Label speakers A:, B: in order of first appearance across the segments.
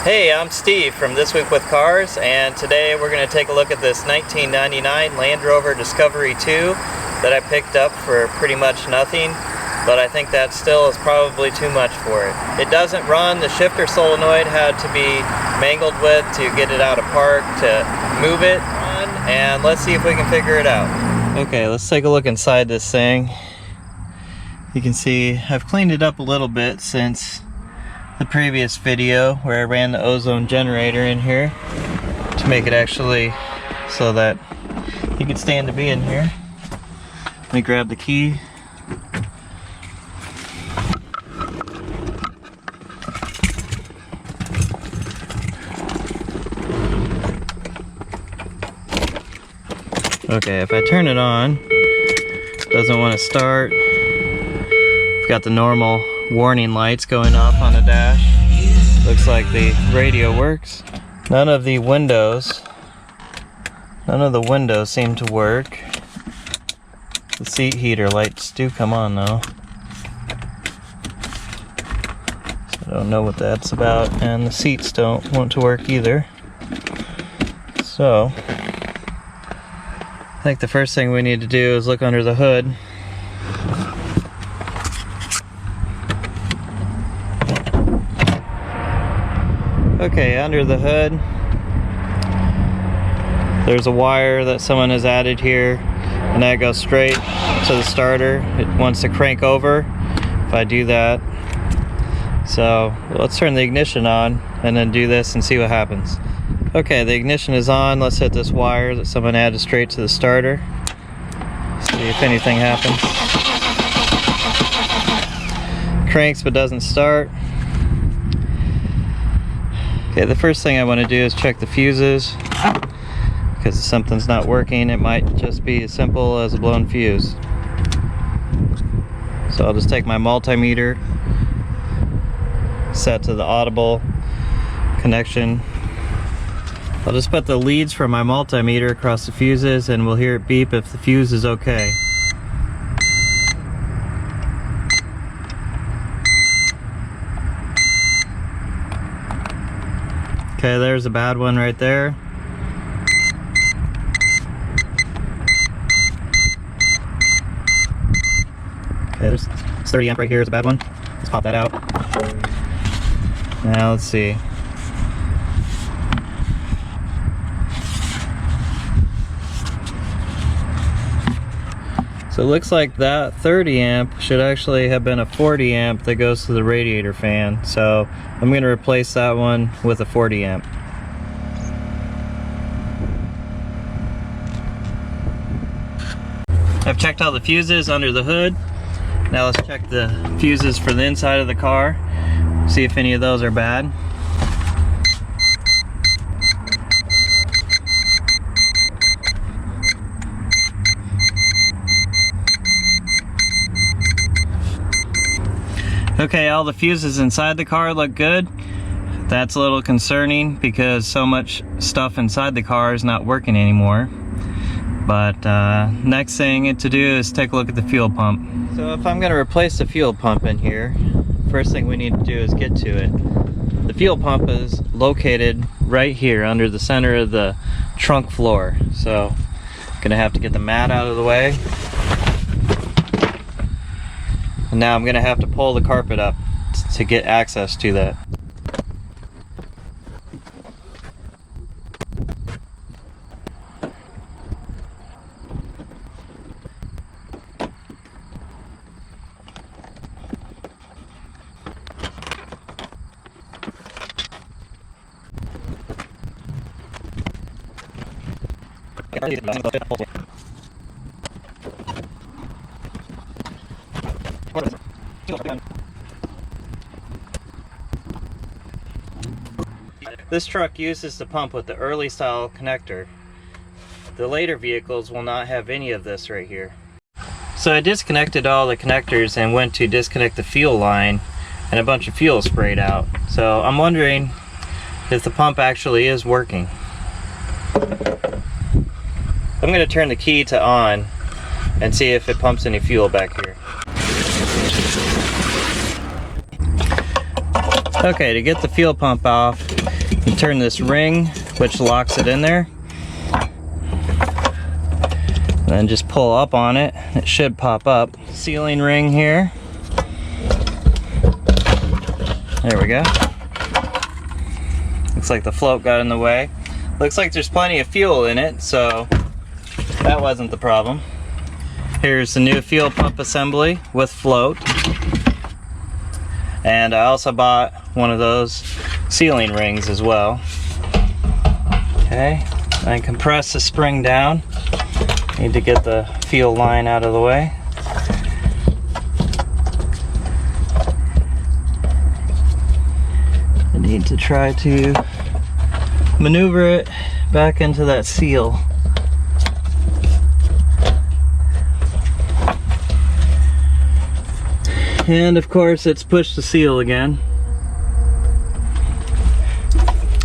A: Hey, I'm Steve from This Week with Cars, and today we're going to take a look at this 1999 Land Rover Discovery 2 that I picked up for pretty much nothing, but I think that still is probably too much for it. It doesn't run. The shifter solenoid had to be mangled with to get it out of park to move it, and let's see if we can figure it out. Okay, let's take a look inside this thing. You can see I've cleaned it up a little bit since the previous video where I ran the ozone generator in here to make it actually so that you could stand to be in here. Let me grab the key. Okay, if I turn it on, it doesn't want to start. We've got the normal warning lights going off on the dash. Looks like the radio works. None of the windows seem to work. The seat heater lights do come on though. So I don't know what that's about, and the seats don't want to work either. So I think the first thing we need to do is look under the hood. Okay, under the hood, there's a wire that someone has added here, and that goes straight to the starter. It wants to crank over if I do that. So let's turn the ignition on and then do this and see what happens. Okay, the ignition is on. Let's hit this wire that someone added straight to the starter. See if anything happens. Cranks but doesn't start. Okay, the first thing I want to do is check the fuses, because if something's not working, it might just be as simple as a blown fuse. So I'll just take my multimeter, set to the audible connection. I'll just put the leads from my multimeter across the fuses, and we'll hear it beep if the fuse is okay. Okay, there's a bad one right there. Okay, there's 30 amp right here is a bad one. Let's pop that out. Now let's see. So it looks like that 30 amp should actually have been a 40 amp that goes to the radiator fan. So I'm going to replace that one with a 40 amp. I've checked all the fuses under the hood. Now let's check the fuses for the inside of the car. See if any of those are bad. Okay, all the fuses inside the car look good. That's a little concerning because so much stuff inside the car is not working anymore. But next thing to do is take a look at the fuel pump. So if I'm going to replace the fuel pump in here, first thing we need to do is get to it. The fuel pump is located right here under the center of the trunk floor. So I'm going to have to get the mat out of the way. And now I'm going to have to pull the carpet up to get access to that. This truck uses the pump with the early style connector. The later vehicles will not have any of this right here. So I disconnected all the connectors and went to disconnect the fuel line, and a bunch of fuel sprayed out. So I'm wondering if the pump actually is working. I'm going to turn the key to on and see if it pumps any fuel back here. Okay, to get the fuel pump off, You turn this ring, which locks it in there. And then just pull up on it. It should pop up. Sealing ring here. There we go. Looks like the float got in the way. Looks like there's plenty of fuel in it, so that wasn't the problem. Here's the new fuel pump assembly with float. And I also bought one of those sealing rings as well. Okay, and compress the spring down. Need to get the fuel line out of the way. I need to try to maneuver it back into that seal. And of course it's pushed the seal again.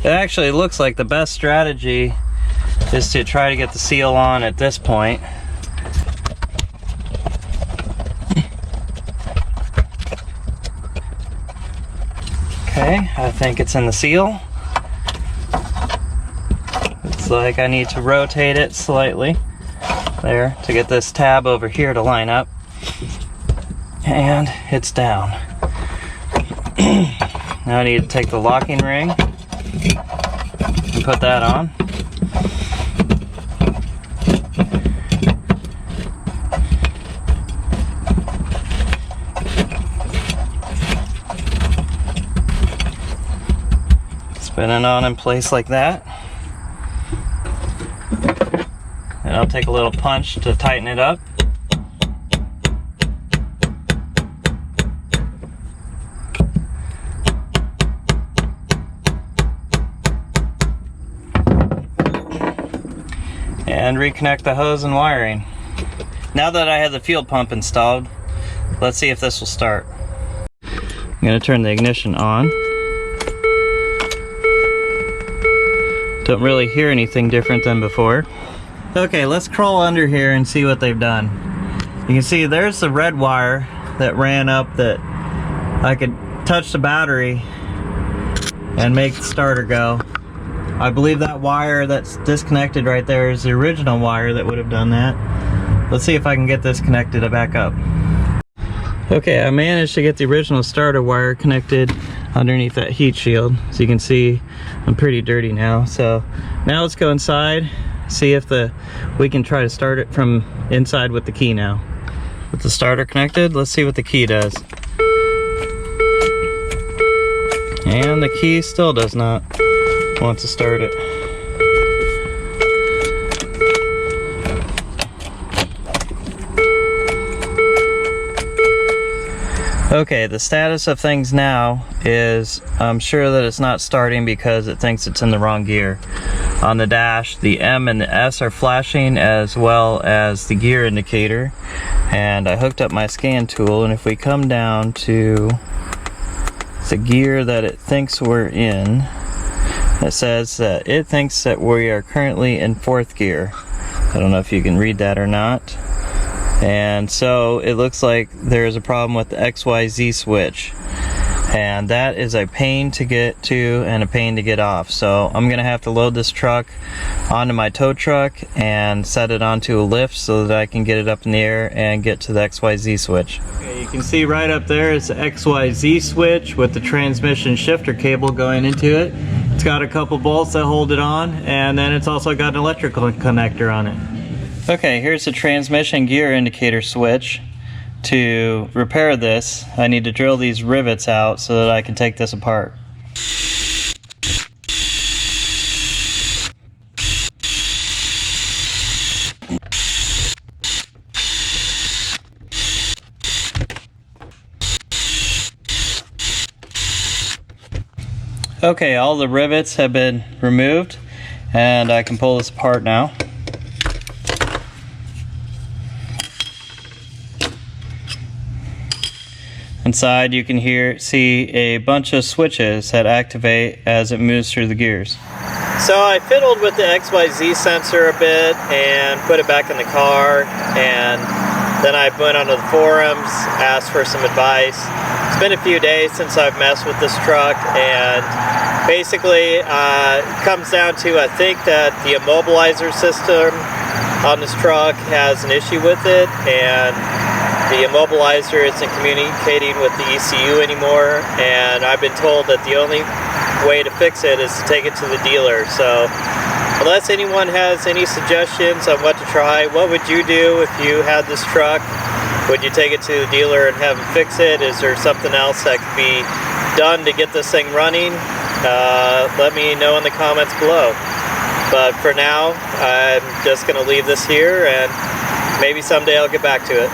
A: It actually looks like the best strategy is to try to get the seal on at this point. Okay, I think it's in the seal. Looks like I need to rotate it slightly there to get this tab over here to line up. And it's down. Now I need to take the locking ring and put that on. Spin it on in place like that. And I'll take a little punch to tighten it up. And reconnect the hose and wiring. Now that I have the fuel pump installed, let's see if this will start. I'm going to turn the ignition on. Don't really hear anything different than before. Okay, let's crawl under here and see what they've done. You can see there's the red wire that ran up that I could touch the battery and make the starter go. I believe that wire that's disconnected right there is the original wire that would have done that. Let's see if I can get this connected back up. Okay, I managed to get the original starter wire connected underneath that heat shield. So you can see I'm pretty dirty now. So now let's go inside, see if we can try to start it from inside with the key now. With the starter connected, let's see what the key does. And the key still does not want to start it. Okay, the status of things now is I'm sure that it's not starting because it thinks it's in the wrong gear. On the dash, the M and the S are flashing as well as the gear indicator. And I hooked up my scan tool, and if we come down to the gear that it thinks we're in, it says that it thinks that we are currently in 4th gear. I don't know if you can read that or not. And so it looks like there's a problem with the XYZ switch. And that is a pain to get to and a pain to get off. So I'm gonna have to load this truck onto my tow truck and set it onto a lift so that I can get it up in the air and get to the XYZ switch. Okay, you can see right up there is the XYZ switch with the transmission shifter cable going into it. It's got a couple bolts that hold it on, and then it's also got an electrical connector on it. Okay, here's the transmission gear indicator switch. To repair this, I need to drill these rivets out so that I can take this apart. Okay, all the rivets have been removed and I can pull this apart now. Inside you can see a bunch of switches that activate as it moves through the gears. So I fiddled with the XYZ sensor a bit and put it back in the car, and then I went onto the forums, asked for some advice. It's been a few days since I've messed with this truck, and basically it comes down to, I think that the immobilizer system on this truck has an issue with it, and the immobilizer isn't communicating with the ECU anymore, and I've been told that the only way to fix it is to take it to the dealer. So unless anyone has any suggestions on what to try, what would you do if you had this truck? Would you take it to the dealer and have them fix it? Is there something else that could be done to get this thing running? Let me know in the comments below. But for now, I'm just going to leave this here, and maybe someday I'll get back to it.